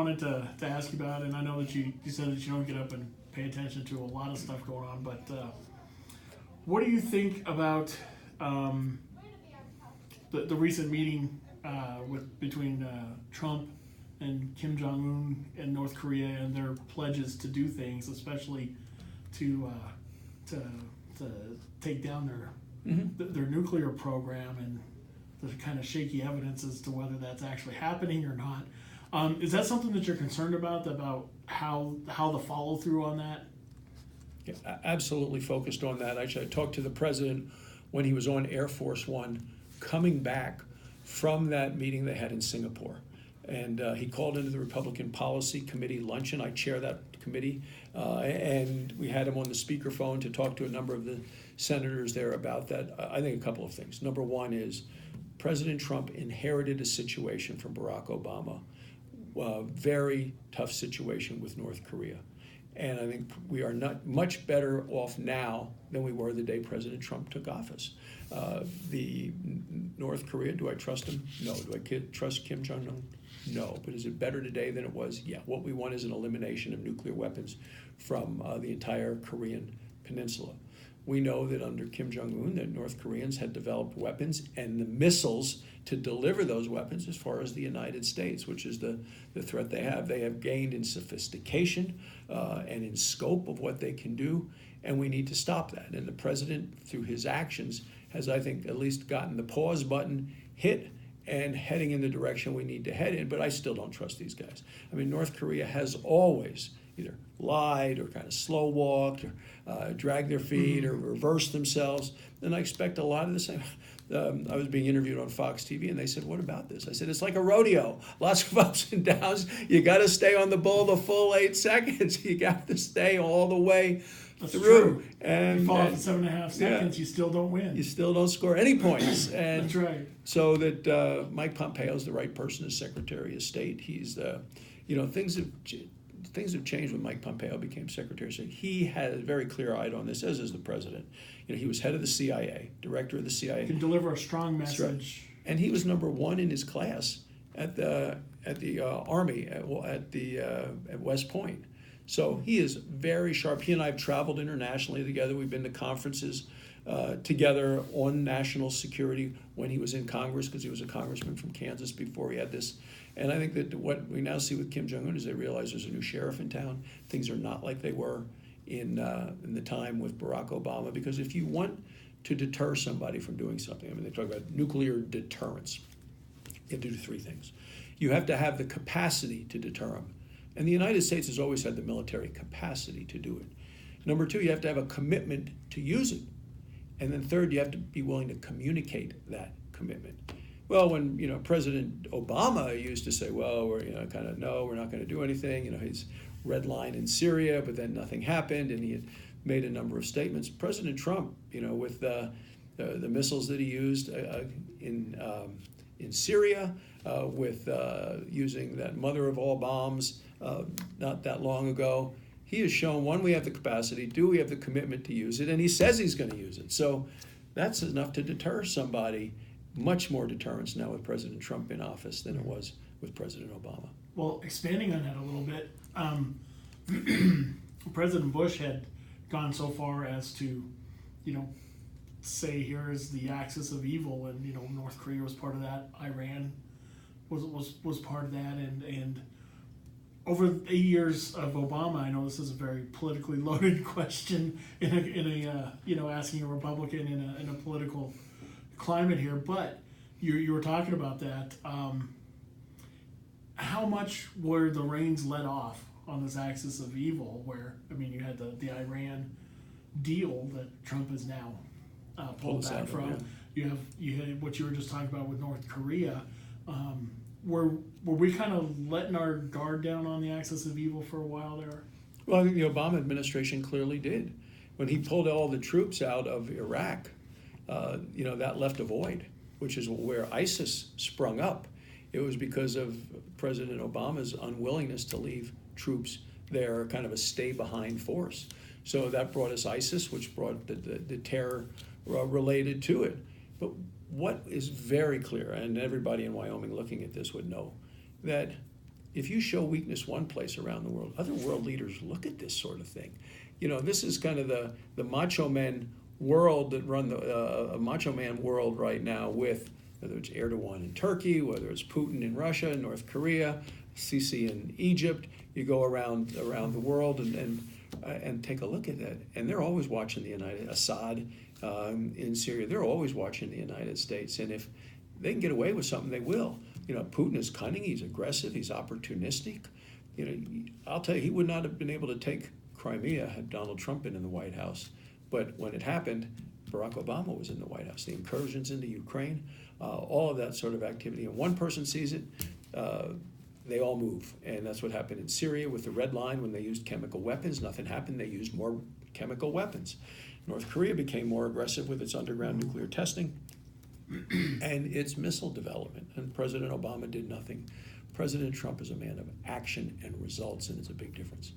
wanted to ask you about, and I know that you said that you don't get up and pay attention to a lot of stuff going on, but what do you think about the recent meeting between Trump and Kim Jong-un in North Korea and their pledges to do things, especially to take down their nuclear program, and the kind of shaky evidence as to whether that's actually happening or not. Is that something that you're concerned about how the follow through on that? Yeah, absolutely focused on that. Actually, I talked to the president when he was on Air Force One, coming back from that meeting they had in Singapore. And he called into the Republican Policy Committee luncheon. I chair that committee. And we had him on the speakerphone to talk to a number of the senators there about that. I think a couple of things. Number one is President Trump inherited a situation from Barack Obama, a very tough situation with North Korea. And I think we are not much better off now than we were the day President Trump took office. The North Korea, do I trust him? No. Do I trust Kim Jong-un? No. But is it better today than it was? Yeah. What we want is an elimination of nuclear weapons from the entire Korean peninsula. We know that under Kim Jong-un, that North Koreans had developed weapons and the missiles to deliver those weapons as far as the United States, which is the threat they have. They have gained in sophistication and in scope of what they can do, and we need to stop that. And the president, through his actions, has, I think, at least gotten the pause button hit and heading in the direction we need to head in, but I still don't trust these guys. I mean, North Korea has always either lied or kind of slow walked or dragged their feet or reversed themselves. And I expect a lot of the same. I was being interviewed on Fox TV and they said, what about this? I said, it's like a rodeo. Lots of ups and downs. You got to stay on the bull the full 8 seconds. You got to stay all the way through. True. And you fall off in 7.5 seconds, you still don't win. You still don't score any points. And that's right. So that Mike Pompeo is the right person as Secretary of State. He's things have changed when Mike Pompeo became Secretary of State. He had very clear-eyed on this, as is the president. He was head of the CIA, director of the CIA. He can deliver a strong message. Right. And he was number one in his class at the Army at West Point. So he is very sharp. He and I have traveled internationally together. We've been to conferences together on national security when he was in Congress, because he was a congressman from Kansas before he had this. And I think that what we now see with Kim Jong-un is they realize there's a new sheriff in town. Things are not like they were in the time with Barack Obama, because if you want to deter somebody from doing something, I mean, they talk about nuclear deterrence. You have to do 3 things. You have to have the capacity to deter them. And the United States has always had the military capacity to do it. Number 2, you have to have a commitment to use it. And then third, you have to be willing to communicate that commitment. Well, when President Obama used to say, well, we're no, we're not going to do anything. His red line in Syria, but then nothing happened, and he had made a number of statements. President Trump, with the missiles that he used in Syria, with using that mother of all bombs not that long ago, he has shown, 1, we have the capacity, 2, we have the commitment to use it, and he says he's going to use it. So that's enough to deter somebody. Much more deterrence now with President Trump in office than it was with President Obama. Well, expanding on that a little bit, President Bush had gone so far as to, say here is the axis of evil, and North Korea was part of that, Iran was part of that, and over the 8 years of Obama, I know this is a very politically loaded question in a asking a Republican in a political climate here, but you were talking about that. How much were the reins let off on this axis of evil? Where you had the Iran deal that Trump has now pulled back from. Yeah. You had what you were just talking about with North Korea. Were we kind of letting our guard down on the axis of evil for a while there? Well, I think the Obama administration clearly did. When he pulled all the troops out of Iraq, that left a void, which is where ISIS sprung up. It was because of President Obama's unwillingness to leave troops there, kind of a stay-behind force. So that brought us ISIS, which brought the terror related to it. But what is very clear, and everybody in Wyoming looking at this would know, that if you show weakness one place around the world, other world leaders look at this sort of thing. You know, this is kind of the macho men world that run the macho man world right now, with whether it's Erdogan in Turkey, whether it's Putin in Russia, North Korea, Sisi in Egypt. You go around the world and take a look at that, and they're always watching the United Assad in Syria. They're always watching the United States, and if they can get away with something, they will. You know, Putin is cunning. He's aggressive. He's opportunistic. You know, I'll tell you, he would not have been able to take Crimea had Donald Trump been in the White House. But when it happened, Barack Obama was in the White House. The incursions into Ukraine, all of that sort of activity. And one person sees it, they all move. And that's what happened in Syria with the Red Line when they used chemical weapons. Nothing happened. They used more chemical weapons. North Korea became more aggressive with its underground nuclear testing and its missile development. And President Obama did nothing. President Trump is a man of action and results, and it's a big difference.